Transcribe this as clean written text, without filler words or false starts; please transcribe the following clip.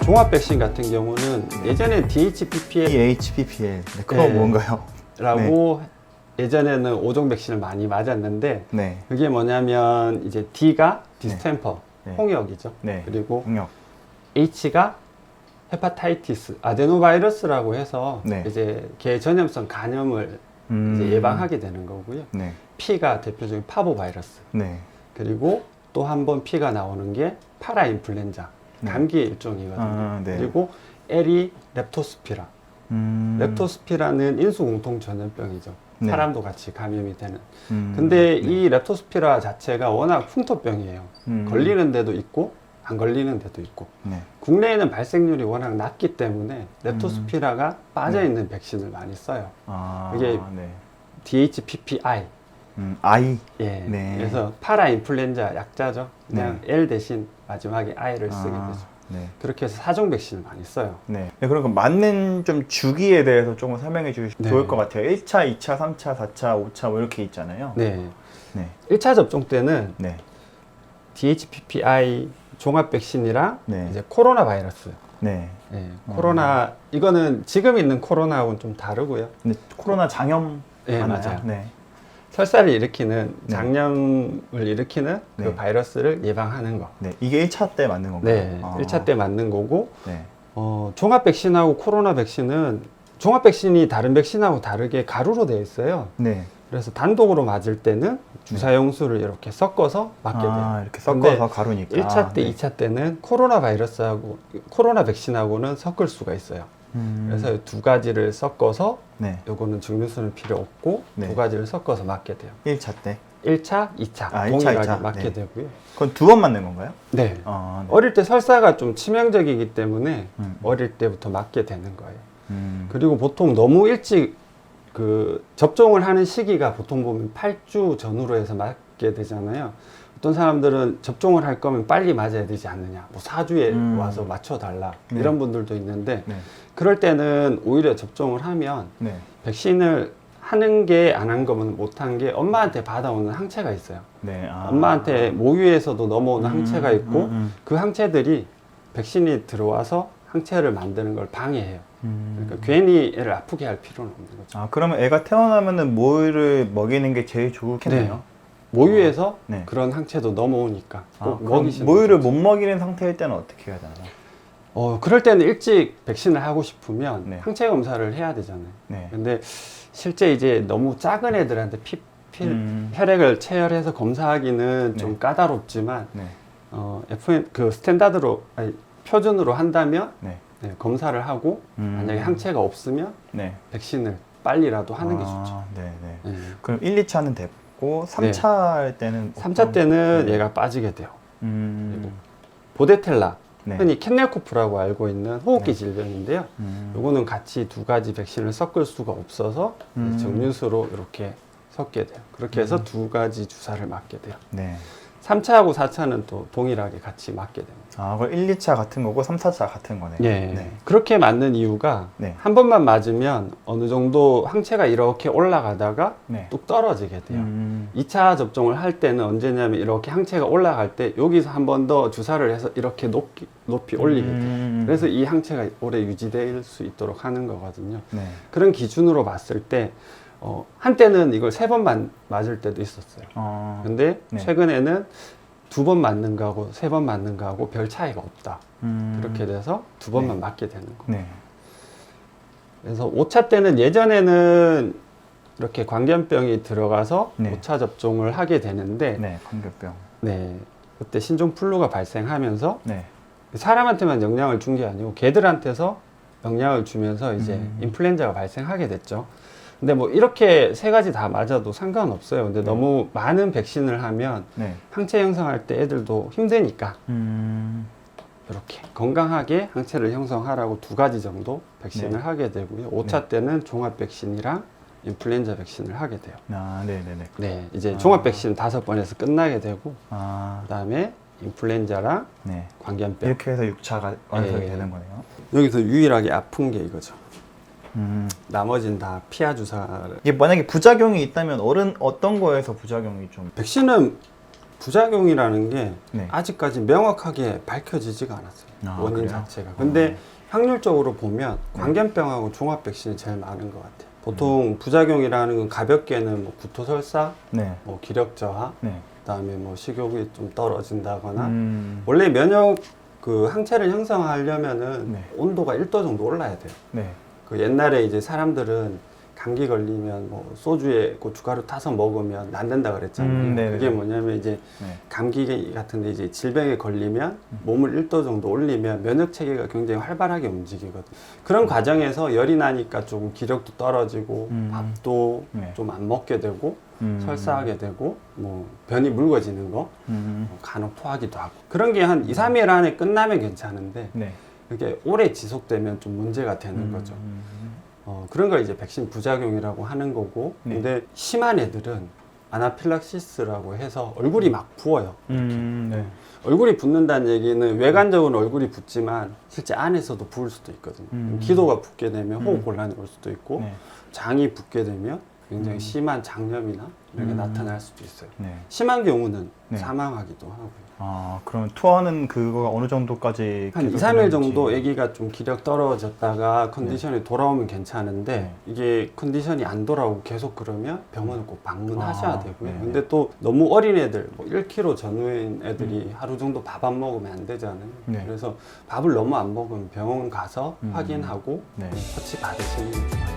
종합 백신 같은 경우는 예전에 DHPPL. 네, 그건 네. 뭔가요? DHPPL라고 예전에는 5종 백신을 많이 맞았는데 네. 그게 뭐냐면 이제 D가 디스템퍼, 네. 홍역이죠. 네. 그리고 홍역. H가 헤파타이티스, 아데노바이러스라고 해서 네. 이제 개 전염성 간염을 이제 예방하게 되는 거고요. 네. P가 대표적인 파보바이러스. 네. 그리고 또 한 번 P가 나오는 게 파라인플루엔자, 네. 감기의 일종이거든요. 아, 네. 그리고 L이 렙토스피라. 렙토스피라는 인수공통 전염병이죠. 네. 사람도 같이 감염이 되는. 근데 이 렙토스피라 자체가 워낙 흉터병이에요. 걸리는 데도 있고 안 걸리는 데도 있고. 네. 국내에는 발생률이 워낙 낮기 때문에 렙토스피라가 빠져있는 백신을 많이 써요. 아, 이게 네. DHPPI. I. 예. 네. 그래서 파라인플루엔자 약자죠. 그냥 L 대신 마지막에 I를 쓰게 되죠. 네. 그렇게 해서 4종 백신을 많이 써요. 네. 네, 그럼 그 맞는 좀 주기에 대해서 조금 설명해 주시면 네. 좋을 것 같아요. 1차, 2차, 3차, 4차, 5차 뭐 이렇게 있잖아요. 네. 네. 1차 접종 때는 네. DHPPI 종합 백신이랑 네. 이제 코로나 바이러스. 네. 예, 코로나 이거는 지금 있는 코로나하고는 좀 다르고요. 근데 코로나 장염 예, 맞나요? 맞아요. 네. 설사를 일으키는 네. 장염을 일으키는 그 네. 바이러스를 예방하는 거. 네. 이게 1차 때 맞는 건가요? 네, 1차 때 맞는 거고 네. 종합 백신하고 코로나 백신은 종합 백신이 다른 백신하고 다르게 가루로 되어 있어요. 네. 그래서 단독으로 맞을 때는 주사용수를 이렇게 섞어서 맞게 돼요. 이렇게 근데 섞어서 가루니까. 1차 때, 네. 2차 때는 코로나 바이러스하고 코로나 백신하고는 섞을 수가 있어요. 그래서 두 가지를 섞어서 네. 요거는 증류수는 필요 없고 네. 두 가지를 섞어서 맞게 돼요. 1차 때. 1차, 2차 1차, 동일하게 2차. 맞게 네. 되고요. 그건 두 번 맞는 건가요? 네. 네. 어릴 때 설사가 좀 치명적이기 때문에 음. 어릴 때부터 맞게 되는 거예요. 음. 그리고 보통 너무 일찍 그 접종을 하는 시기가 보통 보면 8주 전후로 해서 맞게 되잖아요. 어떤 사람들은 접종을 할 거면 빨리 맞아야 되지 않느냐. 뭐 4주에 와서 맞춰달라. 네. 이런 분들도 있는데 네. 그럴 때는 오히려 접종을 하면 네. 백신을 하는 게 안 한 거면 못한 게 엄마한테 받아오는 항체가 있어요. 네. 엄마한테 모유에서도 넘어오는 항체가 있고 그 항체들이 백신이 들어와서 항체를 만드는 걸 방해해요. 그러니까 괜히 애를 아프게 할 필요는 없는 거죠. 그러면 애가 태어나면은 모유를 먹이는 게 제일 좋겠네요. 모유에서 네. 그런 항체도 넘어오니까 꼭 그럼 먹이시는 모유를 거죠. 못 먹이는 상태일 때는 어떻게 해야 되나요? 그럴 때는 일찍 백신을 하고 싶으면 네. 항체 검사를 해야 되잖아요. 네. 근데 실제 이제 너무 작은 애들한테 혈액을 체열해서 검사하기는 좀 네. 까다롭지만 네. FN 그 스탠다드로 아니, 표준으로 한다면 네. 네, 검사를 하고 만약에 항체가 없으면 네. 백신을 빨리라도 하는 게 좋죠. 네, 네. 네. 그럼 1, 2차는 됐고 3차 할 때는 3차 때는 네. 얘가 빠지게 돼요. 그리고 보데텔라, 네. 흔히 캔넬코프라고 알고 있는 호흡기 네. 질병인데요. 요거는 같이 두 가지 백신을 섞을 수가 없어서 증류수로 이렇게 섞게 돼요. 그렇게 해서 두 가지 주사를 맞게 돼요. 네. 3차하고 4차는 또 동일하게 같이 맞게 됩니다. 그럼 1, 2차 같은 거고 3, 4차 같은 거네요. 예. 네. 그렇게 맞는 이유가 네. 한 번만 맞으면 어느 정도 항체가 이렇게 올라가다가 네. 뚝 떨어지게 돼요. 2차 접종을 할 때는 언제냐면 이렇게 항체가 올라갈 때 여기서 한 번 더 주사를 해서 이렇게 높이 올리게 돼요. 그래서 이 항체가 오래 유지될 수 있도록 하는 거거든요. 네. 그런 기준으로 봤을 때 한때는 이걸 3번 맞을 때도 있었어요. 근데 네. 최근에는 2번 맞는 거하고 3번 맞는 거하고 별 차이가 없다. 그렇게 돼서 2번만 네. 맞게 되는 거예요. 네. 그래서 5차 때는 예전에는 이렇게 광견병이 들어가서 네. 5차 접종을 하게 되는데 네. 광견병. 네, 그때 신종플루가 발생하면서 네. 사람한테만 영향을 준 게 아니고 개들한테서 영향을 주면서 이제 인플루엔자가 발생하게 됐죠. 근데 뭐 이렇게 세 가지 다 맞아도 상관없어요. 근데 너무 많은 백신을 하면 네. 항체 형성할 때 애들도 힘드니까 이렇게 건강하게 항체를 형성하라고 두 가지 정도 백신을 네. 하게 되고요. 5차 때는 종합 백신이랑 인플루엔자 백신을 하게 돼요. 네네네. 네, 이제 종합 백신 5번에서 끝나게 되고 그다음에 인플루엔자랑 네. 광견병. 이렇게 해서 6차가 완성이 네. 되는 거네요. 여기서 유일하게 아픈 게 이거죠. 나머지는 다 피하 주사를. 이게 만약에 부작용이 있다면 어떤 거에서 부작용이 좀 백신은 부작용이라는 게 네. 아직까지 명확하게 밝혀지지가 않았어요. 아, 원인 그래요? 자체가. 근데 확률적으로 보면 네. 광견병하고 종합 백신이 제일 많은 것 같아요. 보통 부작용이라는 건 가볍게는 뭐 구토설사, 네. 뭐 기력 저하, 네. 그다음에 뭐 식욕이 좀 떨어진다거나 음. 원래 면역 그 항체를 형성하려면은 네. 온도가 1도 정도 올라야 돼요. 네. 그 옛날에 이제 사람들은 감기 걸리면 뭐 소주에 고춧가루 타서 먹으면 낫는다 그랬잖아요. 네네네. 그게 뭐냐면 이제 네. 감기 같은데 이제 질병에 걸리면 몸을 1도 정도 올리면 면역 체계가 굉장히 활발하게 움직이거든요. 그런 과정에서 열이 나니까 조금 기력도 떨어지고 밥도 네. 좀 안 먹게 되고 음. 설사하게 되고 뭐 변이 묽어지는 거 음. 뭐 간혹 토하기도 하고 그런 게 한 2, 3일 안에 끝나면 괜찮은데 네. 이게 오래 지속되면 좀 문제가 되는 거죠. 그런 걸 이제 백신 부작용이라고 하는 거고 네. 근데 심한 애들은 아나필락시스라고 해서 얼굴이 막 부어요. 네. 얼굴이 붓는다는 얘기는 외관적으로는 얼굴이 붓지만 실제 안에서도 부을 수도 있거든요. 기도가 붓게 되면 호흡 곤란이 올 수도 있고 네. 장이 붓게 되면 굉장히 심한 장염이나 이런 게 나타날 수도 있어요. 네. 심한 경우는 네. 사망하기도 하고요. 아, 그럼 투어는 그거가 어느 정도까지 한 2, 계속 3일 되는지. 정도 아기가 좀 기력 떨어졌다가 컨디션이 돌아오면 괜찮은데 네. 이게 컨디션이 안 돌아오고 계속 그러면 병원을 꼭 방문하셔야 아, 되고요. 네. 근데 또 너무 어린 애들, 뭐 1kg 전후인 애들이 하루 정도 밥 안 먹으면 안 되잖아요. 네. 그래서 밥을 너무 안 먹으면 병원 가서 확인하고 네. 처치 받으시는 게 좋아요.